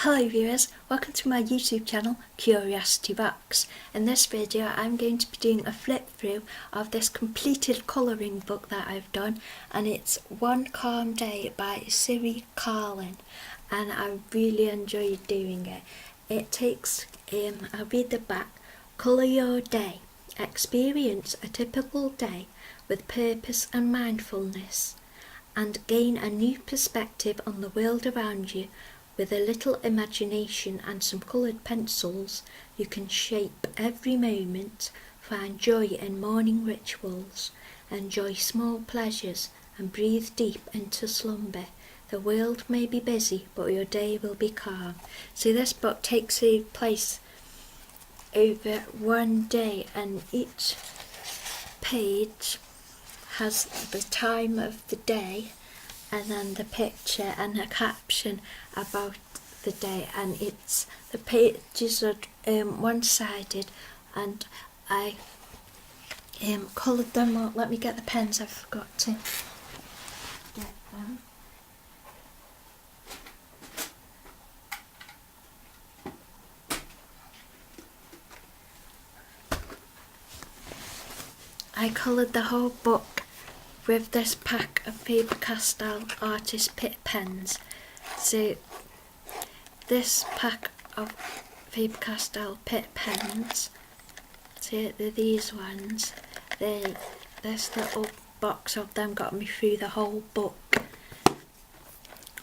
Hello viewers, welcome to my YouTube channel Curiosity Box. In this video I'm going to be doing a flip through of this completed colouring book that I've done, and it's One Calm Day by Siri Carlén, and I really enjoyed doing it. It takes, I'll read the back. Colour your day. Experience a typical day with purpose and mindfulness, and gain a new perspective on the world around you. With a little imagination and some coloured pencils, you can shape every moment, find joy in morning rituals, enjoy small pleasures and breathe deep into slumber. The world may be busy, but your day will be calm. So this book takes place over one day, and each page has the time of the day and then the picture and a caption about the day, and the pages are one-sided, and I coloured them up. Let me get the pens, I forgot to get them. I coloured the whole book with this pack of Faber-Castell artist pit pens. So this pack of Faber-Castell pit pens, so these ones, this little box of them got me through the whole book.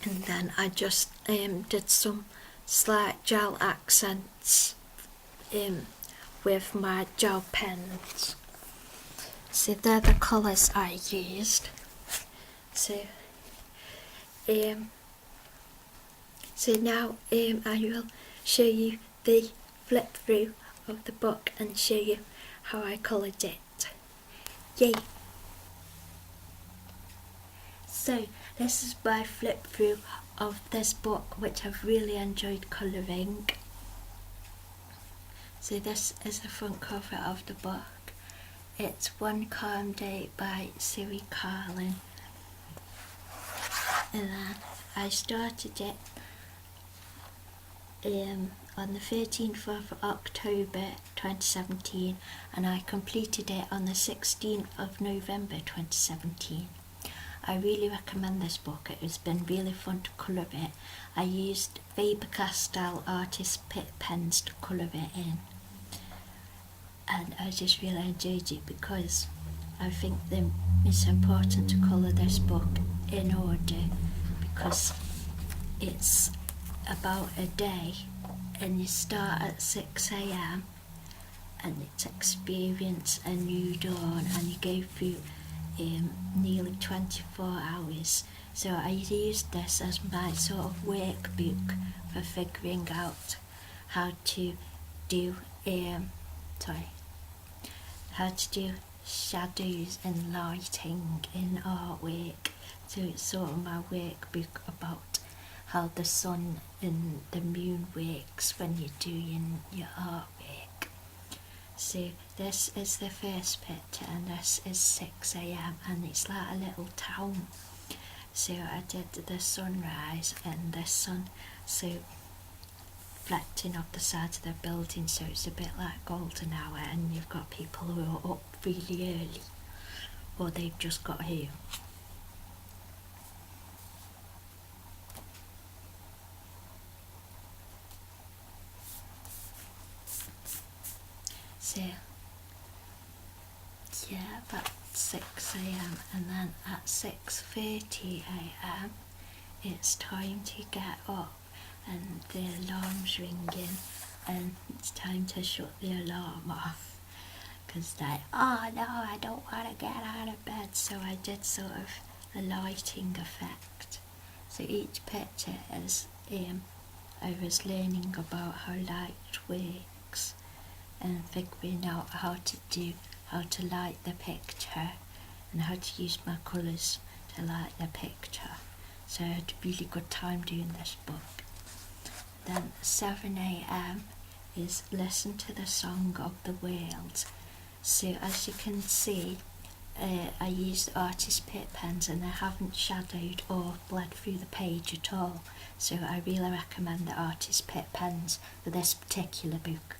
And then I just did some slight gel accents with my gel pens. So they're the colours I used. So now I will show you the flip through of the book and show you how I coloured it. Yay! So this is my flip through of this book, which I've really enjoyed colouring. So this is the front cover of the book. It's One Calm Day by Siri Carlén, and then I started it on the 13th of October 2017, and I completed it on the 16th of November 2017. I really recommend this book. It has been really fun to colour it. I used Faber-Castell artist pit pens to colour it in, and I just really enjoyed it because I think that it's important to colour this book in order, because it's about a day, and you start at 6 AM and it's experience a new dawn, and you go through nearly 24 hours. So I used this as my sort of workbook for figuring out how to do shadows and lighting in artwork. So it's sort of my workbook about how the sun and the moon works when you're doing your artwork. So this is the first picture, and this is 6 AM, and it's like a little town. So I did the sunrise and the sun reflecting off the side of the building, so it's a bit like golden hour, and you've got people who are up really early, or they've just got here. So yeah, about 6 AM, and then at 6:30 AM it's time to get up, and the alarm's ringing, and it's time to shut the alarm off, because oh no, I don't want to get out of bed. So I did sort of a lighting effect. So each picture is I was learning about how light works and figuring out how to light the picture and how to use my colours to light the picture. So I had a really good time doing this book. Then 7 AM is listen to the song of the world. So as you can see, I used artist pick pens and they haven't shadowed or bled through the page at all, so I really recommend the artist pick pens for this particular book.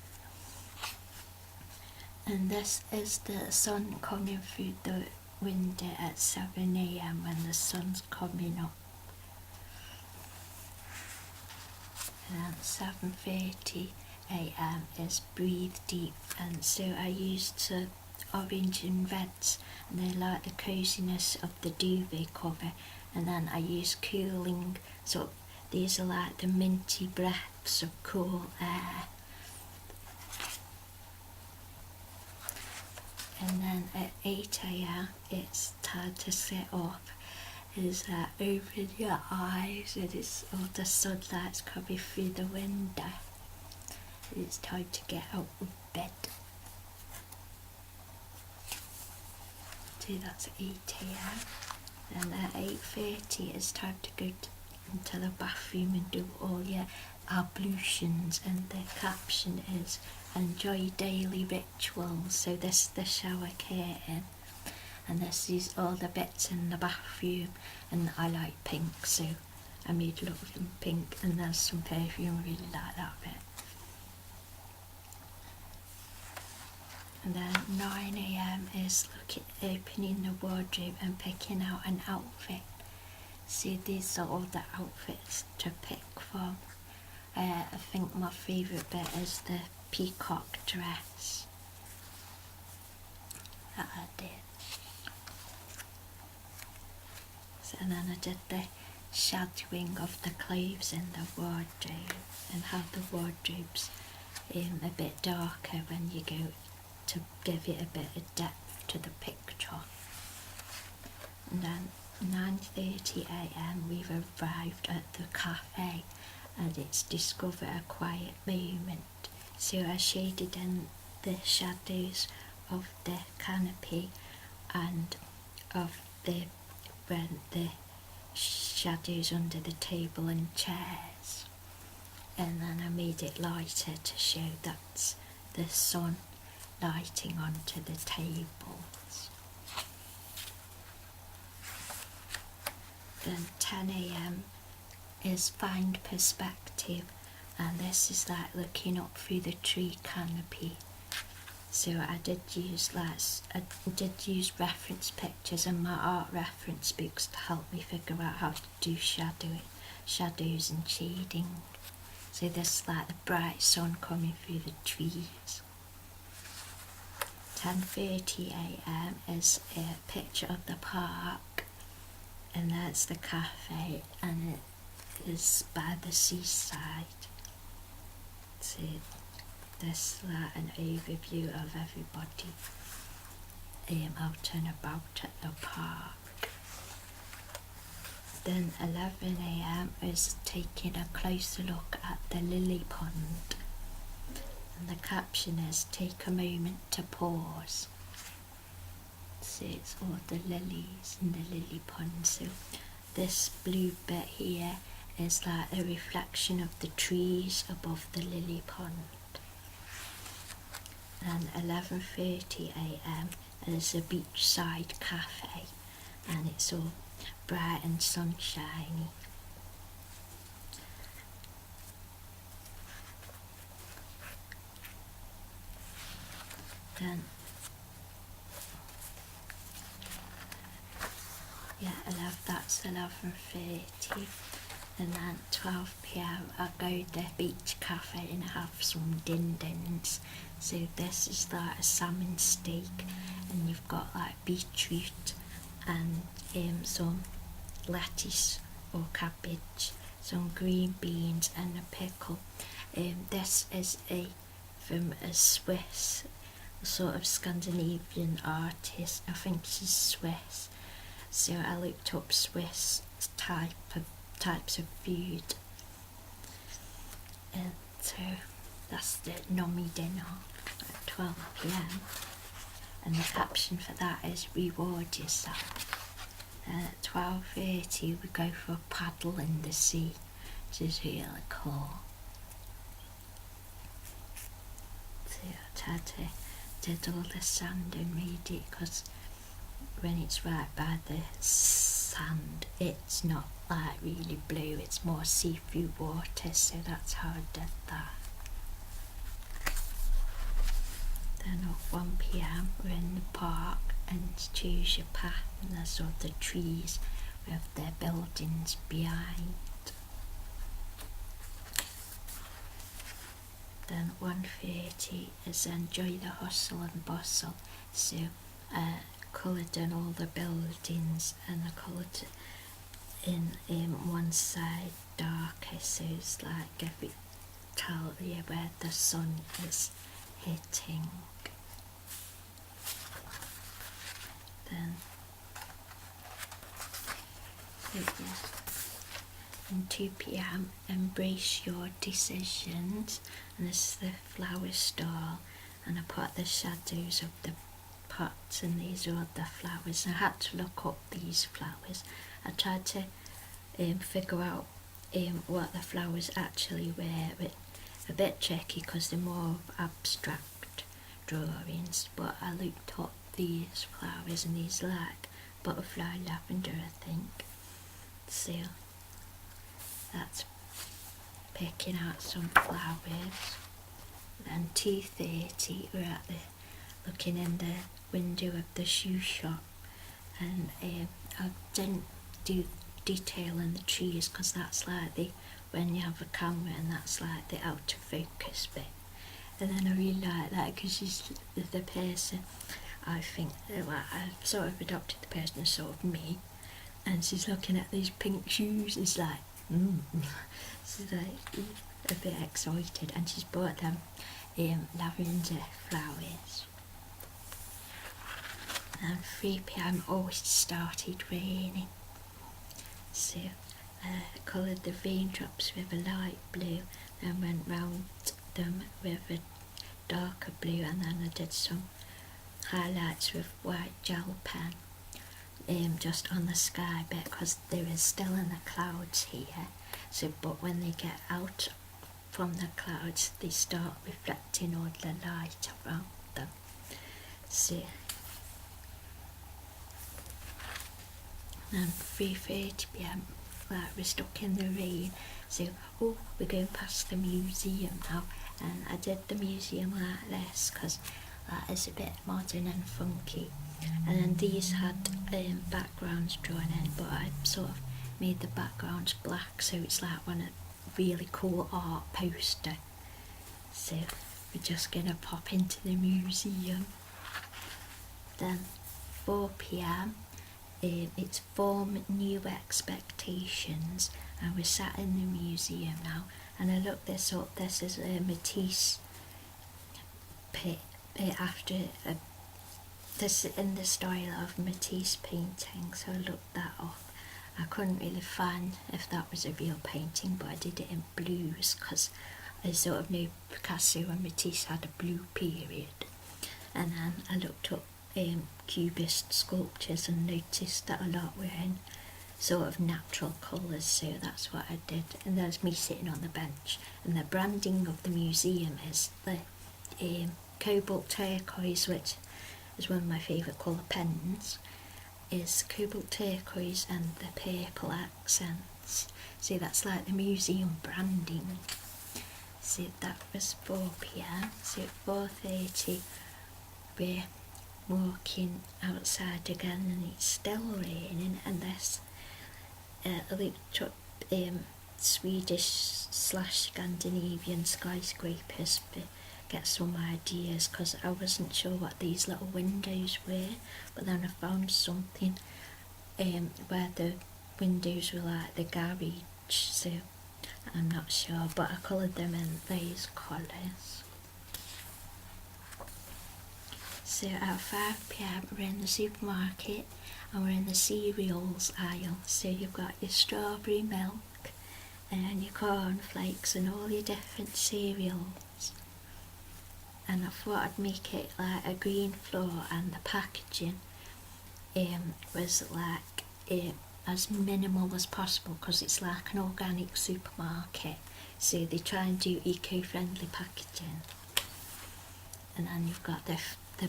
And this is the sun coming through the window at 7 AM when the sun's coming up. And then 7:30 AM is breathe deep, and so I used orange and reds, and they like the coziness of the duvet cover. And then I use cooling, so these are like the minty breaths of cool air. And then at 8 AM it's time to sit up. Is that open your eyes and it's all the sunlight's coming through the window. It's time to get out of bed. So that's 8 AM. And at 8:30 it's time to go into the bathroom and do all your ablutions, and the caption is enjoy daily rituals. So this is the shower curtain, and this is all the bits in the bathroom, and I like pink, so I made a lot of them pink, and there's some perfume, I really like that bit. And then 9 AM is opening the wardrobe and picking out an outfit. See, these are all the outfits to pick from. I think my favourite bit is the peacock dress that I did. So, and then I did the shadowing of the clothes in the wardrobe, and how the wardrobe's a bit darker when you go to give it a bit of depth to the picture. And then 9:30 AM we've arrived at the cafe, and it's discover a quiet moment. So I shaded in the shadows of the canopy and of the shadows under the table and chairs, and then I made it lighter to show that's the sun lighting onto the tables. Then 10 AM is find perspective, and this is like looking up through the tree canopy. So I did use reference pictures and my art reference books to help me figure out how to do shadows and shading. So this is like the bright sun coming through the trees. 10:30 AM is a picture of the park, and that's the cafe, and it is by the seaside. So this is like an overview of everybody out and about at the park. Then 11 AM is taking a closer look at the lily pond, and the caption is take a moment to pause. So it's all the lilies in the lily pond. So this blue bit here is like a reflection of the trees above the lily pond. And 11:30 AM is a beachside cafe, and it's all bright and sunshiny. Then that's 11:30, and then 12 PM I go to the beach cafe and have some din-dins. So this is like a salmon steak, and you've got like beetroot and some lettuce or cabbage, some green beans and a pickle. This is from a Swiss, sort of Scandinavian artist. I think she's Swiss. So I looked up Swiss types of food. And so that's the nummy dinner at 12 PM. And the caption for that is reward yourself. And at 12:30 we go for a paddle in the sea, which is really cool. So I tried to did all the sand and made it, because when it's right by the sand, it's not like really blue, it's more see-through water, so that's how I did that. Then at 1 PM we're in the park and choose your path, and there's all the trees with their buildings behind. Then 1:30 is enjoy the hustle and bustle, so coloured in all the buildings, and I coloured in one side darker, so it's like every tell you where the sun is hitting. Then in 2 PM embrace your decisions, and this is the flower stall, and I put the shadows of the pots, and these are all the flowers. I had to look up these flowers. I tried to figure out what the flowers actually were, but a bit tricky because they're more abstract drawings, but I looked up these flowers, and these are like butterfly lavender, I think. So that's picking out some flowers. Then 2:30 we're at the looking in the window of the shoe shop, and I didn't do detail in the trees because that's like when you have a camera, and that's like the out of focus bit. And then I really like that because she's the person, I think, well, I've sort of adopted the person as sort of me, and she's looking at these pink shoes. It's like, she's like a bit excited, and she's bought them lavender flowers. And 3 PM always started raining, so I coloured the raindrops with a light blue, and went round them with a darker blue, and then I did some highlights with white gel pen just on the sky bit because they were still in the clouds here, so but when they get out from the clouds they start reflecting all the light around them. So and 3:30 PM like we're stuck in the rain, so we're going past the museum now, and I did the museum like this because it's a bit modern and funky, and then these had backgrounds drawn in, but I sort of made the backgrounds black, so it's like one really cool art poster. So we're just gonna pop into the museum. Then 4 PM it's Form New Expectations, and we're sat in the museum now, and I looked this up. This is a Matisse after this in the style of Matisse painting, so I looked that up. I couldn't really find if that was a real painting, but I did it in blues because I sort of knew Picasso and Matisse had a blue period. And then I looked up cubist sculptures and noticed that a lot were in sort of natural colours, so that's what I did. And there's me sitting on the bench, and the branding of the museum is the cobalt turquoise, which is one of my favourite colour pens, is cobalt turquoise and the purple accents. So that's like the museum branding. So that was 4 PM. So at 4:30 we're walking outside again, and it's still raining, and this I looked up Swedish/Scandinavian skyscrapers to get some ideas because I wasn't sure what these little windows were, but then I found something where the windows were like the garage, so I'm not sure, but I coloured them in these colours. So at 5 PM we're in the supermarket, and we're in the cereals aisle, so you've got your strawberry milk and your cornflakes and all your different cereals. And I thought I'd make it like a green floor, and the packaging was like as minimal as possible because it's like an organic supermarket, so they try and do eco-friendly packaging. And then you've got the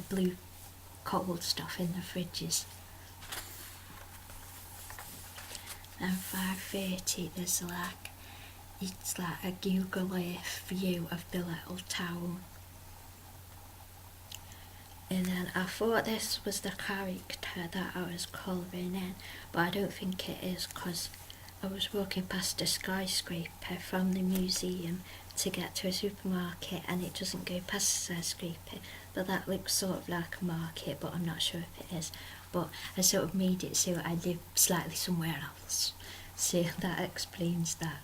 blue cold stuff in the fridges, And 5:30 there's it's like a Google Earth view of the little town. And then I thought this was the character that I was colouring in, but I don't think it is, because I was walking past a skyscraper from the museum to get to a supermarket, and it doesn't go past the skyscraper, but that looks sort of like a market, but I'm not sure if it is. But I sort of made it so I live slightly somewhere else, so that explains that,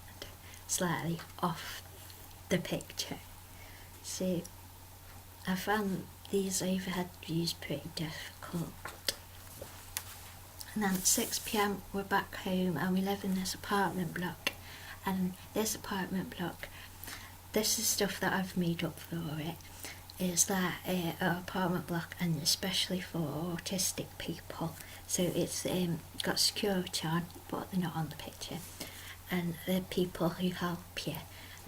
slightly off the picture. So I found these overhead views pretty difficult. And then at 6 p.m. we're back home, and we live in this apartment block, and this apartment block, this is stuff that I've made up for it, is that an apartment block, and especially for autistic people. So it's got security on, but they're not on the picture, and the people who help you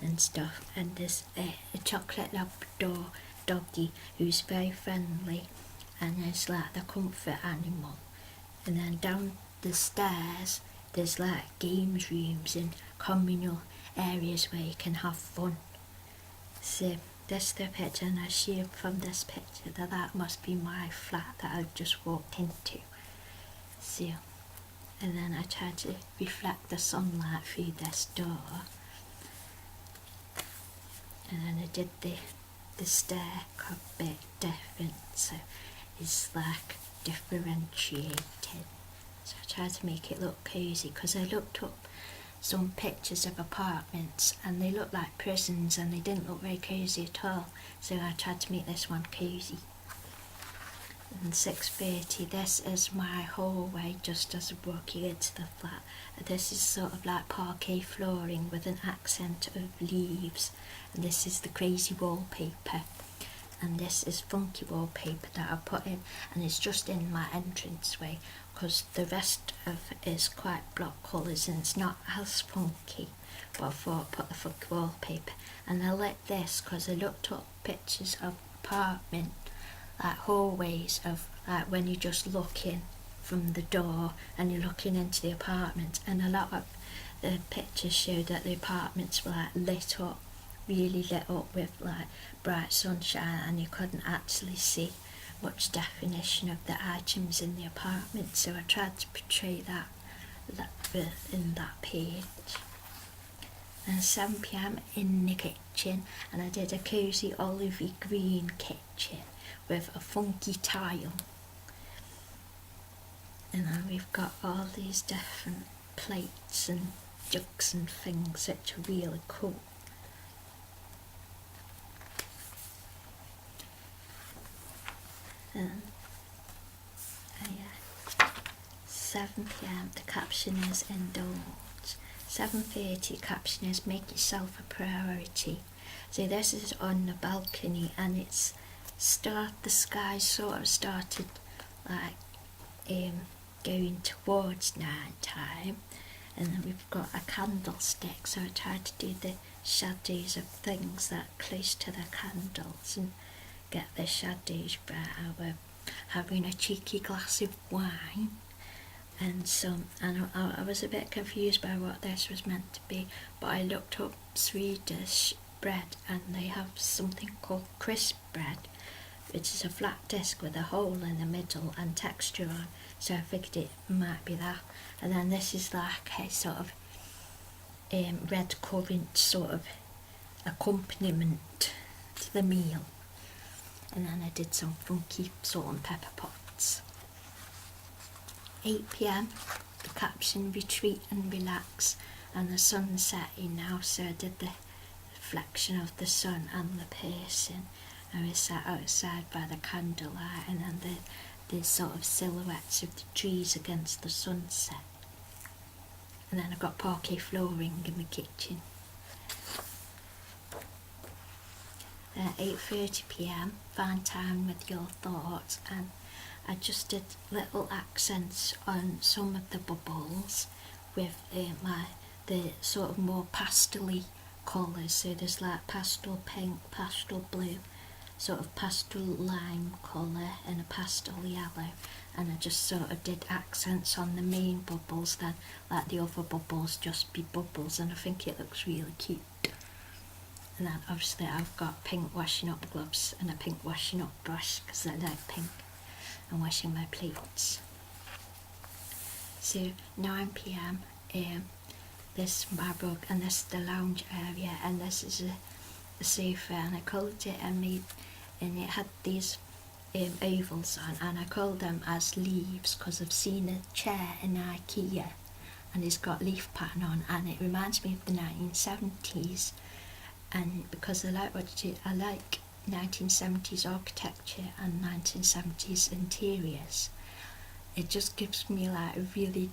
and stuff. And there's a chocolate Labrador doggy who's very friendly, and is like the comfort animal. And then down the stairs there's like games rooms and communal areas where you can have fun. So this is the picture, and I assume from this picture that that must be my flat that I've just walked into. So, and then I tried to reflect the sunlight through this door, and then I did the stair a bit different, so it's like differentiated. So I tried to make it look cosy, because I looked up some pictures of apartments and they looked like prisons and they didn't look very cosy at all, so I tried to make this one cosy. And 6:30, this is my hallway just as I'm walking into the flat. This is sort of like parquet flooring with an accent of leaves, and this is the crazy wallpaper, and this is funky wallpaper that I put in, and it's just in my entranceway, because the rest of it is quite block colours and it's not as funky, but I thought I'd put the funky wallpaper. And I like this because I looked up pictures of apartment, like hallways of like when you're just looking from the door and you're looking into the apartment, and a lot of the pictures showed that the apartments were like lit up, really lit up with like bright sunshine, and you couldn't actually see much definition of the items in the apartment, so I tried to portray that in that page. And 7 p.m. in the kitchen, and I did a cosy olivey green kitchen with a funky tile, and then we've got all these different plates and jugs and things which are really cool. And 7 p.m. the caption is indulge. 7:30 caption is make yourself a priority. So this is on the balcony, and it's the sky sort of started like going towards night time, and then we've got a candlestick, so I tried to do the shadows of things that are close to the candles and get the shadows brighter with having a cheeky glass of wine and some, and I was a bit confused by what this was meant to be, but I looked up Swedish bread and they have something called crisp bread, which is a flat disc with a hole in the middle and texture on, so I figured it might be that. And then this is like a sort of red currant sort of accompaniment to the meal. And then I did some funky salt and pepper pots. 8 p.m, the caption retreat and relax, and the sun's setting now, so I did the reflection of the sun and the person, and we sat outside by the candlelight, and then the sort of silhouettes of the trees against the sunset. And then I got parquet flooring in the kitchen. 8:30 p.m, find time with your thoughts, and I just did little accents on some of the bubbles with the sort of more pastel-y colours. So there's like pastel pink, pastel blue, sort of pastel lime colour and a pastel yellow, and I just sort of did accents on the main bubbles, then let the other bubbles just be bubbles, and I think it looks really cute. And then obviously I've got pink washing up gloves and a pink washing up brush because I like pink, and washing my plates. So 9 p.m. This is my rug, and this is the lounge area, and this is a sofa, and I coloured it and it had these ovals on, and I called them as leaves because I've seen a chair in IKEA and it's got leaf pattern on, and it reminds me of the 1970s, and because I like 1970s architecture and 1970s interiors, it just gives me like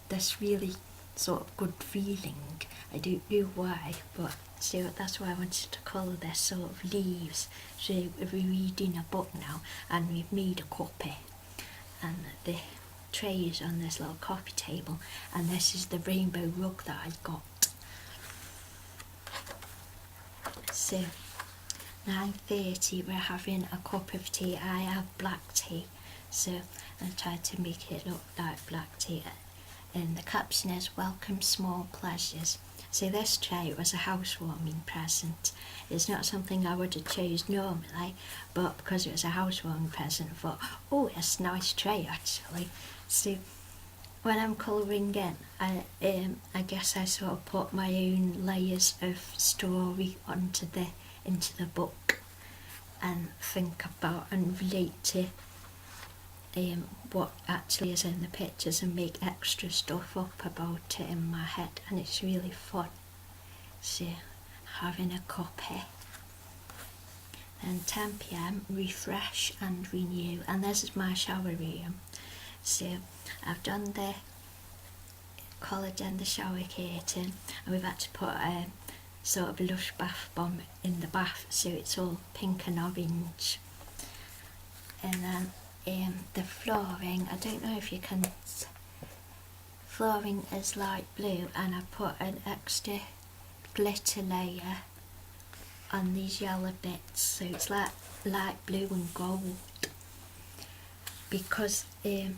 this really sort of good feeling. I don't know why, but so that's why I wanted to colour this sort of leaves. So we're reading a book now, and we've made a copy, and the tray is on this little coffee table, and this is the rainbow rug that I got. So 9:30 we're having a cup of tea. I have black tea, so I tried to make it look like black tea, and the caption is "Welcome Small Pleasures." So this tray was a housewarming present. It's not something I would have chose normally, but because it was a housewarming present, I thought, oh, it's a nice tray actually. So when I'm colouring in, I guess I sort of put my own layers of story into the book, and think about and relate to what actually is in the pictures, and make extra stuff up about it in my head, and it's really fun. So having a copy. Then 10 p.m. refresh and renew, and this is my shower room. So I've done the coloured in the shower curtain, and we've had to put a sort of lush bath bomb in the bath, so it's all pink and orange. And then the flooring, I don't know if you can, flooring is light blue, and I put an extra glitter layer on these yellow bits, so it's like light blue and gold, because I've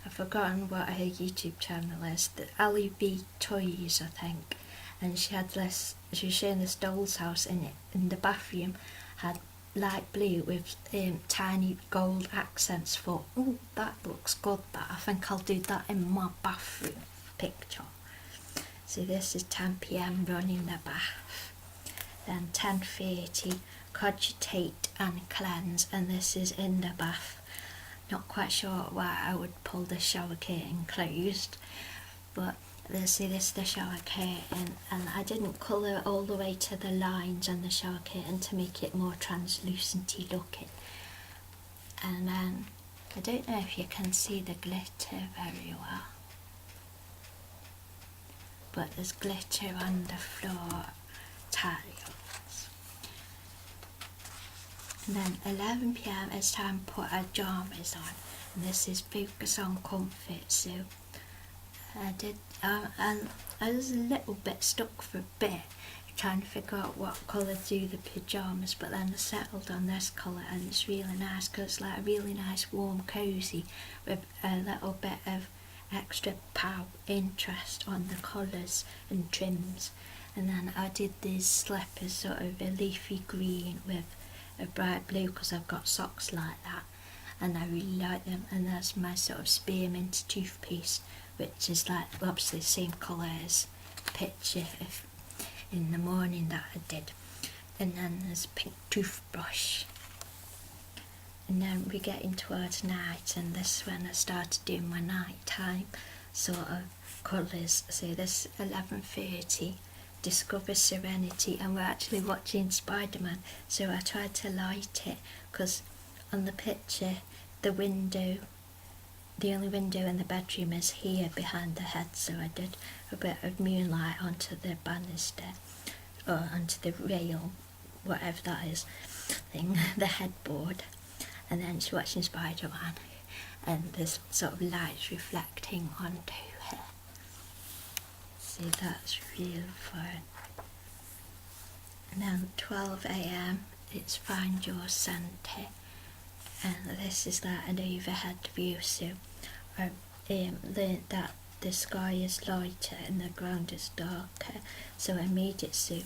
forgotten what her YouTube channel is, the Ali B Toys I think, and she was showing this doll's house in the bathroom, had light blue with tiny gold accents. For oh, that looks good, that I think I'll do that in my bathroom picture. So this is 10 p.m. running the bath. Then 10:30 cogitate and cleanse, and this is in the bath. Not quite sure why I would pull the shower curtain closed, but this is the shower curtain, and I didn't colour all the way to the lines on the shower curtain to make it more translucent-y looking. And then I don't know if you can see the glitter very well, but there's glitter on the floor tiles. And then 11 p.m. it's time to put our pyjamas on, and this is focus on comfort. So I did, and I was a little bit stuck for a bit trying to figure out what colour to do the pyjamas, but then I settled on this colour, and it's really nice because it's like a really nice warm cosy with a little bit of extra interest on the collars and trims. And then I did these slippers, sort of a leafy green with a bright blue, because I've got socks like that, and I really like them. And that's my sort of spearmint toothpaste, which is like obviously the same colour as the picture in the morning that I did. And then there's a pink toothbrush. And then we're getting towards night, and this is when I started doing my nighttime sort of colours. So this 11:30, discover serenity, and we're actually watching Spider-Man, so I tried to light it, because on the picture the only window in the bedroom is here behind the head, so I did a bit of moonlight onto the banister, or onto the rail, whatever that is, thing, the headboard. And then she's watching Spider-Man, and there's sort of lights reflecting onto her. So that's really fun. And then 12 a.m. it's find your centre, and this is like an overhead view, so learned that the sky is lighter and the ground is darker, so I made it so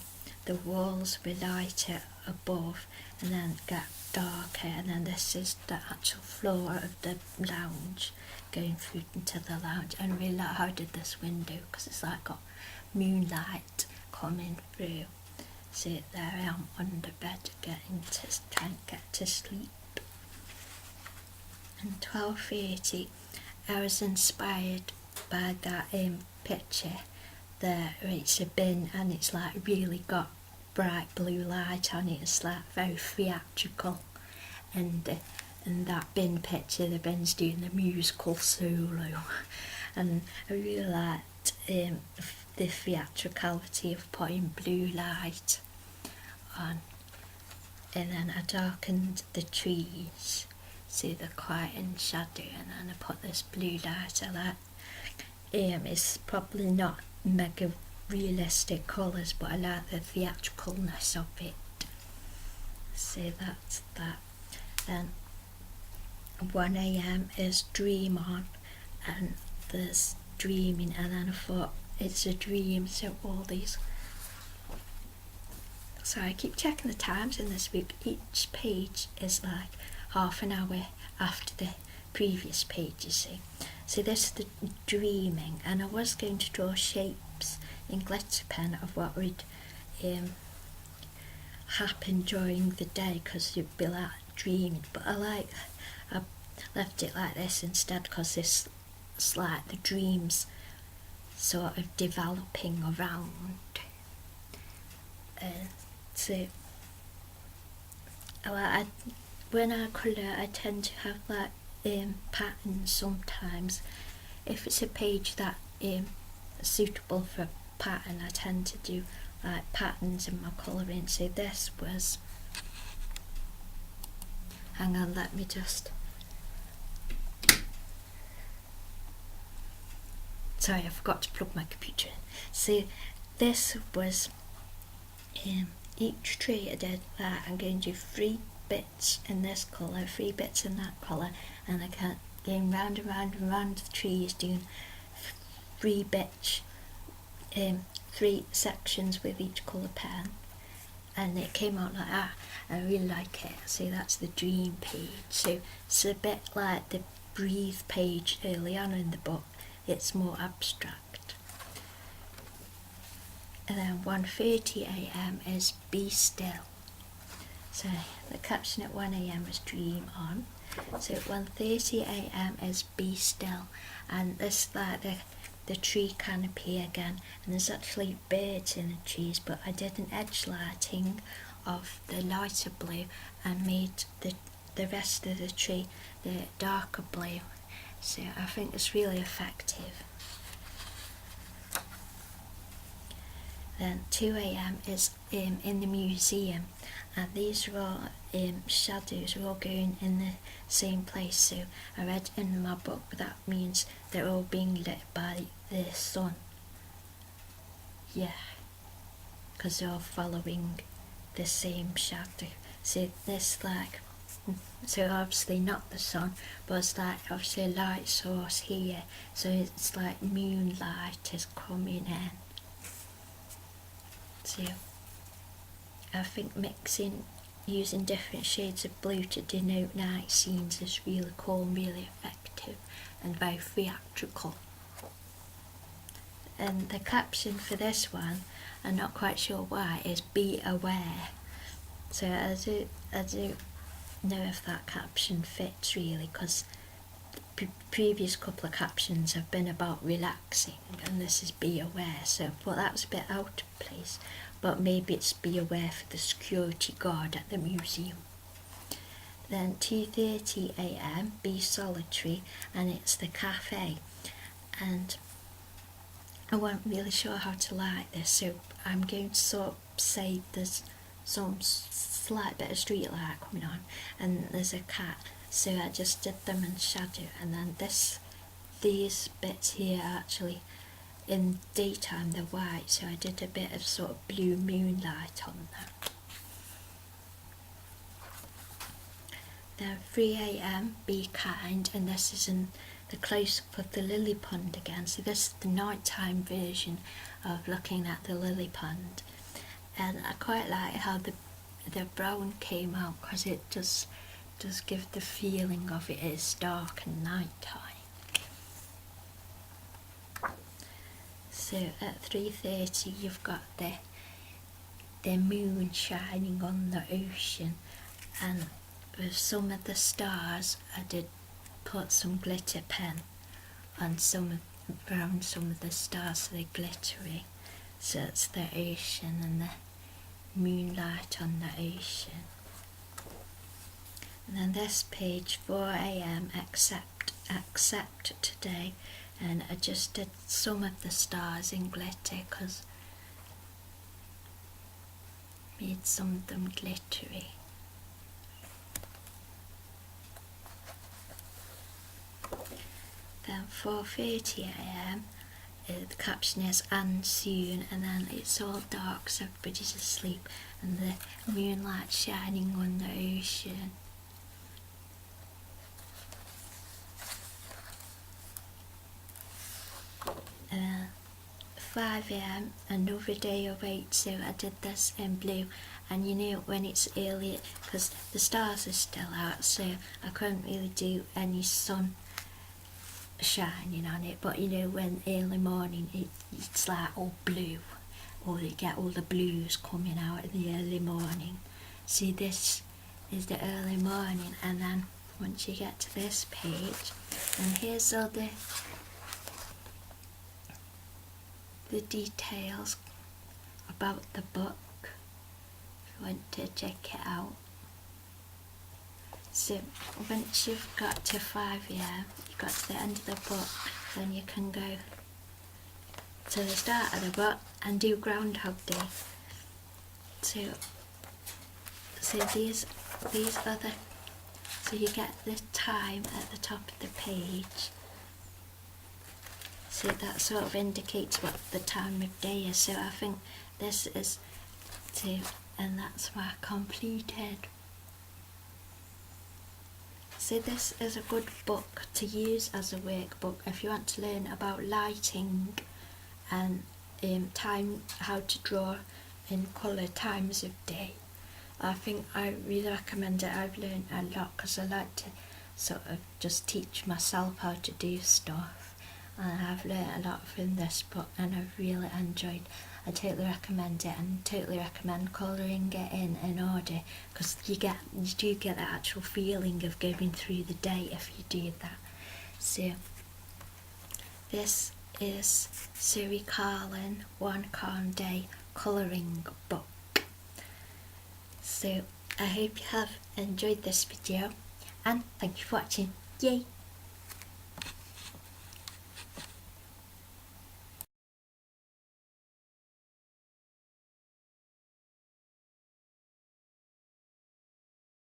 the walls were lighter above and then got darker, and then this is the actual floor of the lounge going through into the lounge. And really like how I did this window because it's like got moonlight coming through. So there I am under bed trying to get to sleep. And 12:30 I was inspired by that picture there. It's a bin and it's like really got bright blue light on it. It's like very theatrical, and that bin picture, the bin's doing the musical solo, and I really liked the theatricality of putting blue light on. And then I darkened the trees, see the quiet and shadow, and then I put this blue light. I like it's probably not mega realistic colours, but I like the theatricalness of it. So that's that. Then 1 AM is dream on, and there's dreaming, and then I thought it's a dream, so all these. So I keep checking the times in this book. Each page is like half an hour after the previous page, you see. So this is the dreaming, and I was going to draw shapes in glitter pen of what would happen during the day, because you'd be like dreaming, but I left it like this instead, because this is like the dreams sort of developing around. So when I colour, I tend to have like patterns sometimes. If it's a page that suitable for a pattern, I tend to do like patterns in my colouring. So this was, hang on, let me just, sorry, I forgot to plug my computer in. So this was each tree I did that. I'm going to do 3 bits in this colour, 3 bits in that colour, and I kept going round and round and round the trees doing 3 bits, 3 sections with each colour pen, and it came out like that. I really like it. So that's the dream page. So it's a bit like the breathe page early on in the book. It's more abstract. And then 1:30 AM is be still. So the caption at 1 AM is dream on. So at 1:30 AM is be still, and this like the tree canopy again, and there's actually birds in the trees, but I did an edge lighting of the lighter blue and made the rest of the tree the darker blue. So I think it's really effective. Then 2 AM is in the museum, and these are all shadows are all going in the same place. So I read in my book that means they're all being lit by the sun. Yeah, because they're all following the same shadow. So this like, so obviously not the sun, but it's like obviously a light source here. So it's like moonlight is coming in. So I think using different shades of blue to denote night scenes is really cool and really effective and very theatrical. And the caption for this one, I'm not quite sure why, is be aware. So I do know if that caption fits really, because the previous couple of captions have been about relaxing, and this is be aware. So I thought that was a bit out of place, but maybe it's be aware for the security guard at the museum. Then 2:30 AM, be solitary, and it's the cafe. And I wasn't really sure how to light this, so I'm going to sort of say there's some slight bit of street light coming on, and there's a cat. So I just did them in shadow, and then these bits here are actually in daytime they're white, so I did a bit of sort of blue moonlight on that. Then 3 AM, be kind, and this is in the the close-up of the lily pond again. So this is the nighttime version of looking at the lily pond, and I quite like how the brown came out, because it does give the feeling of it is dark and nighttime. So at 3:30 you've got the moon shining on the ocean, and with some of the stars I did put some glitter pen on around some of the stars so they're glittery. So it's the ocean and the moonlight on the ocean. And then this page, 4 AM, accept today, and I just did some of the stars in glitter because made some of them glittery. Then 4:30 AM, the caption is "and soon," and then it's all dark so everybody's asleep and the moonlight shining on the ocean. 5 AM, another day of 8, so I did this in blue, and you know when it's early, because the stars are still out, so I couldn't really do any sun shining on it, but you know when early morning it's like all blue, or you get all the blues coming out in the early morning. See, this is the early morning, and then once you get to this page, and here's all the details about the book if you want to check it out. So once you've got to 5 AM, you've got to the end of the book, then you can go to the start of the book and do Groundhog Day. So these are so you get the time at the top of the page. So that sort of indicates what the time of day is. So I think this is 2, and that's why I completed. So this is a good book to use as a workbook if you want to learn about lighting and time, how to draw in colour times of day. I think I really recommend it. I've learned a lot because I like to sort of just teach myself how to do stuff, and I've learned a lot from this book and I've really enjoyed. I totally recommend it, and totally recommend colouring it in order, because you do get the actual feeling of going through the day if you do that. So this is Siri Carlén One Calm Day colouring book. So I hope you have enjoyed this video, and thank you for watching. Yay!